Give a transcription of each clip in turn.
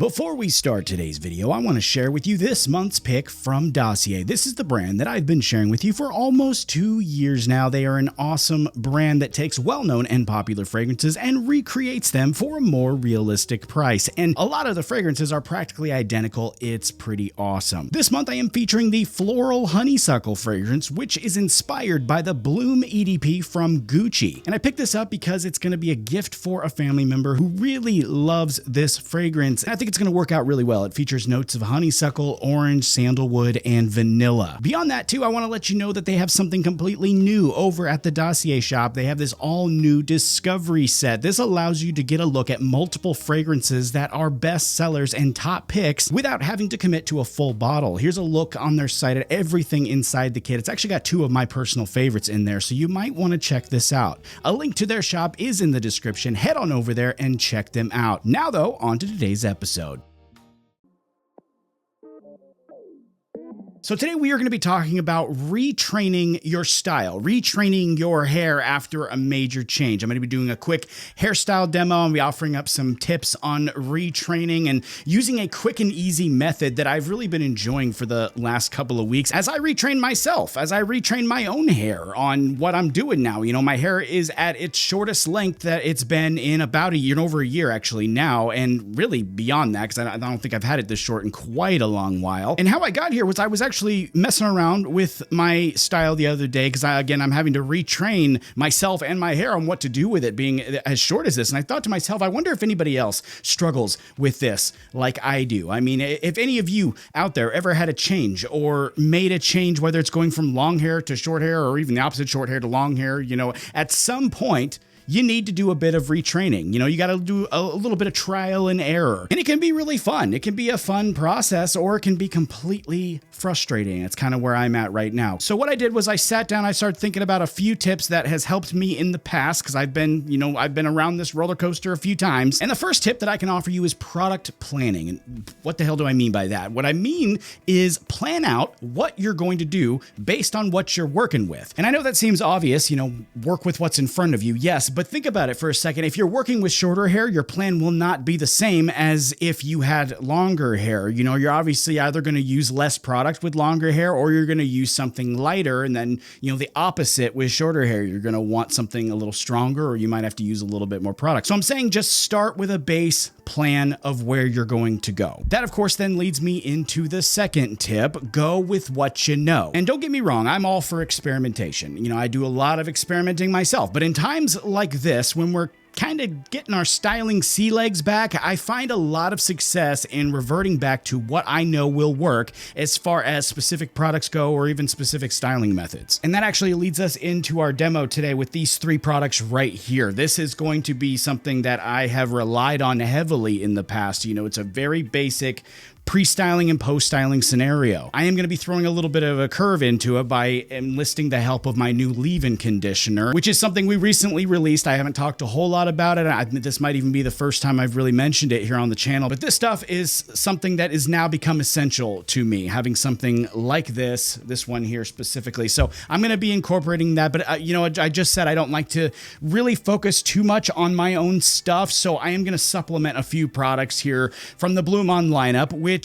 Before we start today's video, I want to share with you this month's pick from Dossier. This is the brand that I've been sharing with you for almost 2 years now. They are an awesome brand that takes well-known and popular fragrances and recreates them for a more realistic price. And a lot of the fragrances are practically identical. It's pretty awesome. This month I am featuring the Floral Honeysuckle fragrance, which is inspired by the Bloom EDP from Gucci. And I picked this up because it's going to be a gift for a family member who really loves this fragrance. And I think it's going to work out really well. It features notes of honeysuckle, orange, sandalwood, and vanilla. Beyond that too, I want to let you know that they have something completely new over at the Dossier shop. They have this all new discovery set. This allows you to get a look at multiple fragrances that are best sellers and top picks without having to commit to a full bottle. Here's a look on their site at everything inside the kit. It's actually got 2 of my personal favorites in there, so you might want to check this out. A link to their shop is in the description. Head on over there and check them out. Now though, on to today's episode. So today we are going to be talking about retraining your style, retraining your hair after a major change. I'm going to be doing a quick hairstyle demo. I'm going to be offering up some tips on retraining and using a quick and easy method that I've really been enjoying for the last couple of weeks as I retrain myself, as I retrain my own hair on what I'm doing now. You know, my hair is at its shortest length that it's been in about a year, over a year actually now, and really beyond that, because I don't think I've had it this short in quite a long while. And how I got here was I was actually messing around with my style the other day because I'm having to retrain myself and my hair on what to do with it being as short as this. And I thought to myself, I wonder if anybody else struggles with this like I do. I mean, if any of you out there ever had a change or made a change, whether it's going from long hair to short hair or even the opposite, short hair to long hair, you know, at some point, you need to do a bit of retraining. You know, you got to do a little bit of trial and error. And it can be really fun. It can be a fun process, or it can be completely frustrating. It's kind of where I'm at right now. So what I did was I sat down, I started thinking about a few tips that has helped me in the past, because I've been around this roller coaster a few times. And the first tip that I can offer you is product planning. And what the hell do I mean by that? What I mean is plan out what you're going to do based on what you're working with. And I know that seems obvious, you know, work with what's in front of you. Yes, but think about it for a second. If you're working with shorter hair, your plan will not be the same as if you had longer hair. You know, you're obviously either going to use less product with longer hair, or you're going to use something lighter. And then, you know, the opposite with shorter hair, you're going to want something a little stronger, or you might have to use a little bit more product. So I'm saying just start with a base plan of where you're going to go. That, of course, then leads me into the second tip. Go with what you know. And don't get me wrong, I'm all for experimentation. You know, I do a lot of experimenting myself, but in times like this, when we're kind of getting our styling sea legs back, I find a lot of success in reverting back to what I know will work as far as specific products go, or even specific styling methods. And that actually leads us into our demo today with these 3 products right here. This is going to be something that I have relied on heavily in the past. You know, it's a very basic pre-styling and post-styling scenario. I am going to be throwing a little bit of a curve into it by enlisting the help of my new leave-in conditioner, which is something we recently released. I haven't talked a whole lot about it. This might even be the first time I've really mentioned it here on the channel, but this stuff is something that has now become essential to me, having something like this one here specifically. So I'm going to be incorporating that, but you know, I just said I don't like to really focus too much on my own stuff, so I am going to supplement a few products here from the Bloom On lineup, which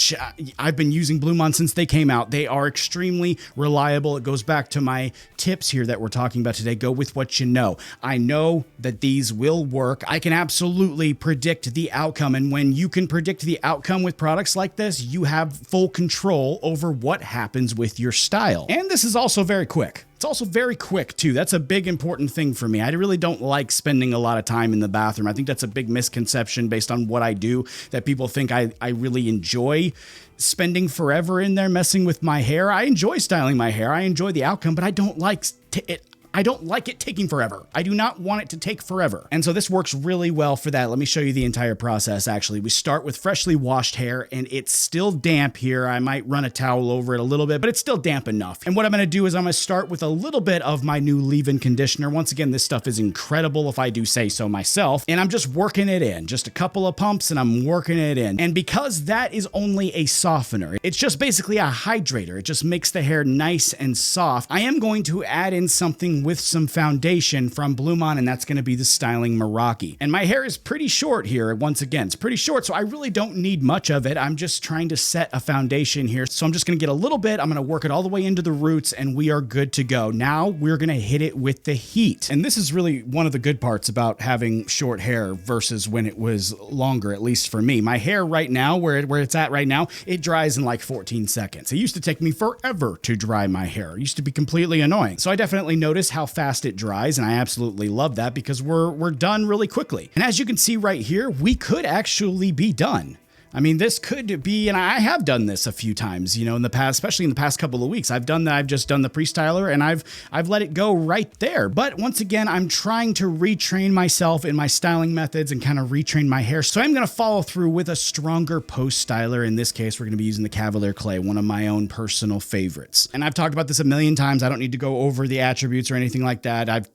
I've been using Bloom On since they came out. They are extremely reliable. It goes back to my tips here that we're talking about today. Go with what you know. I know that these will work. I can absolutely predict the outcome. And when you can predict the outcome with products like this, you have full control over what happens with your style. And this is also very quick. It's also very quick too. That's a big important thing for me. I really don't like spending a lot of time in the bathroom. I think that's a big misconception based on what I do, that people think I really enjoy spending forever in there messing with my hair. I enjoy styling my hair. I enjoy the outcome, but I don't like it. I don't like it taking forever. I do not want it to take forever. And so this works really well for that. Let me show you the entire process actually. We start with freshly washed hair, and it's still damp here. I might run a towel over it a little bit, but it's still damp enough. And what I'm gonna do is I'm gonna start with a little bit of my new leave-in conditioner. Once again, this stuff is incredible if I do say so myself. And I'm just working it in. Just a couple of pumps and I'm working it in. And because that is only a softener, it's just basically a hydrator. It just makes the hair nice and soft. I am going to add in something with some foundation from Blumon, and that's going to be the Styling Meraki. And my hair is pretty short here. Once again, it's pretty short, so I really don't need much of it. I'm just trying to set a foundation here. So I'm just going to get a little bit. I'm going to work it all the way into the roots, and we are good to go. Now we're going to hit it with the heat. And this is really one of the good parts about having short hair versus when it was longer, at least for me. My hair right now, where it's at right now, it dries in like 14 seconds. It used to take me forever to dry my hair. It used to be completely annoying. So I definitely notice how fast it dries, and I absolutely love that because we're done really quickly. And as you can see right here, we could actually be done. I mean, this could be, and I have done this a few times, in the past, especially in the past couple of weeks. I've done that. I've just done the pre-styler, and I've let it go right there. But once again, I'm trying to retrain myself in my styling methods and kind of retrain my hair. So I'm going to follow through with a stronger post-styler. In this case, we're going to be using the Cavalier Clay, one of my own personal favorites. And I've talked about this a million times. I don't need to go over the attributes or anything like that. I've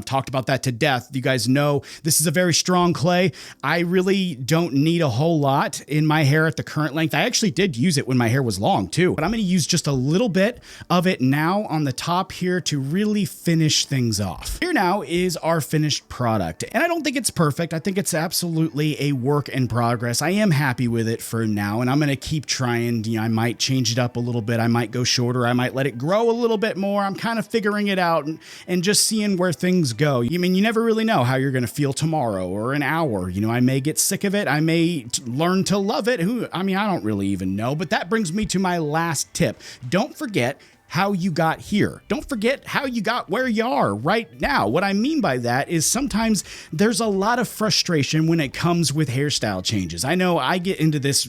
talked about that to death. You guys know this is a very strong clay. I really don't need a whole lot in my hair at the current length. I actually did use it when my hair was long too, but I'm going to use just a little bit of it now on the top here to really finish things off. Here now is our finished product, and I don't think it's perfect. I think it's absolutely a work in progress. I am happy with it for now, and I'm going to keep trying. I might change it up a little bit. I might go shorter. I might let it grow a little bit more. I'm kind of figuring it out and just seeing where things go. You never really know how you're going to feel tomorrow or an hour. I may get sick of it. I may learn to love it. I don't really even know, but that brings me to my last tip. Don't forget how you got here. Don't forget how you got where you are right now. What I mean by that is sometimes there's a lot of frustration when it comes with hairstyle changes. I know I get into this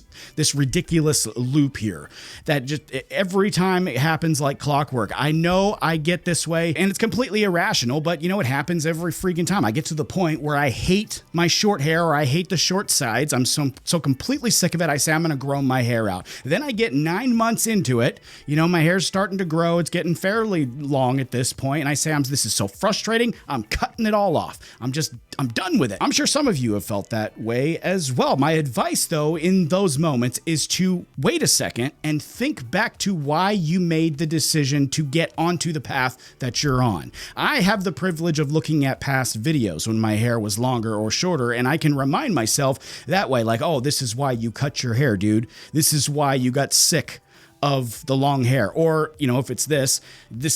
ridiculous loop here that just every time it happens like clockwork. I know I get this way and it's completely irrational, but it happens every freaking time. I get to the point where I hate my short hair or I hate the short sides. I'm so completely sick of it. I say I'm going to grow my hair out. Then I get 9 months into it. My hair's starting to grow. It's getting fairly long at this point, and I say, this is so frustrating. I'm cutting it all off. I'm done with it. I'm sure some of you have felt that way as well. My advice, though, in those moments is to wait a second and think back to why you made the decision to get onto the path that you're on. I have the privilege of looking at past videos when my hair was longer or shorter, and I can remind myself that way, like, oh, this is why you cut your hair, dude. This is why you got sick of the long hair. Or, if it's this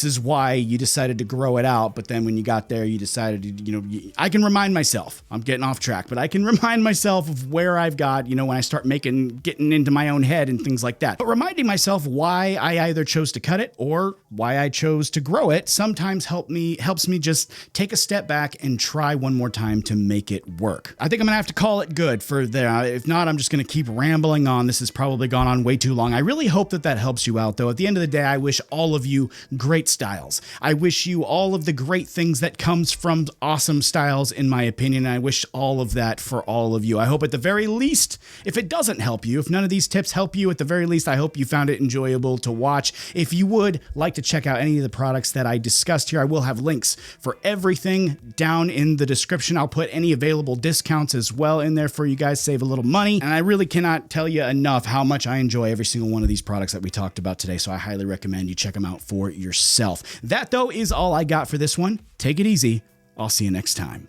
is why you decided to grow it out, but then when you got there, you decided to, I can remind myself, I'm getting off track, but I can remind myself of where I've got, when I start getting into my own head and things like that. But reminding myself why I either chose to cut it or why I chose to grow it sometimes helps me just take a step back and try one more time to make it work. I think I'm gonna have to call it good for there. If not, I'm just gonna keep rambling on. This has probably gone on way too long. I really hope that helps you out, though. At the end of the day, I wish all of you great styles. I wish you all of the great things that comes from awesome styles, in my opinion. I wish all of that for all of you. I hope at the very least, if it doesn't help you, if none of these tips help you, at the very least, I hope you found it enjoyable to watch. If you would like to check out any of the products that I discussed here, I will have links for everything down in the description. I'll put any available discounts as well in there for you guys, save a little money. And I really cannot tell you enough how much I enjoy every single one of these products that we talked about today, so I highly recommend you check them out for yourself. That, though, is all I got for this one. Take it easy. I'll see you next time.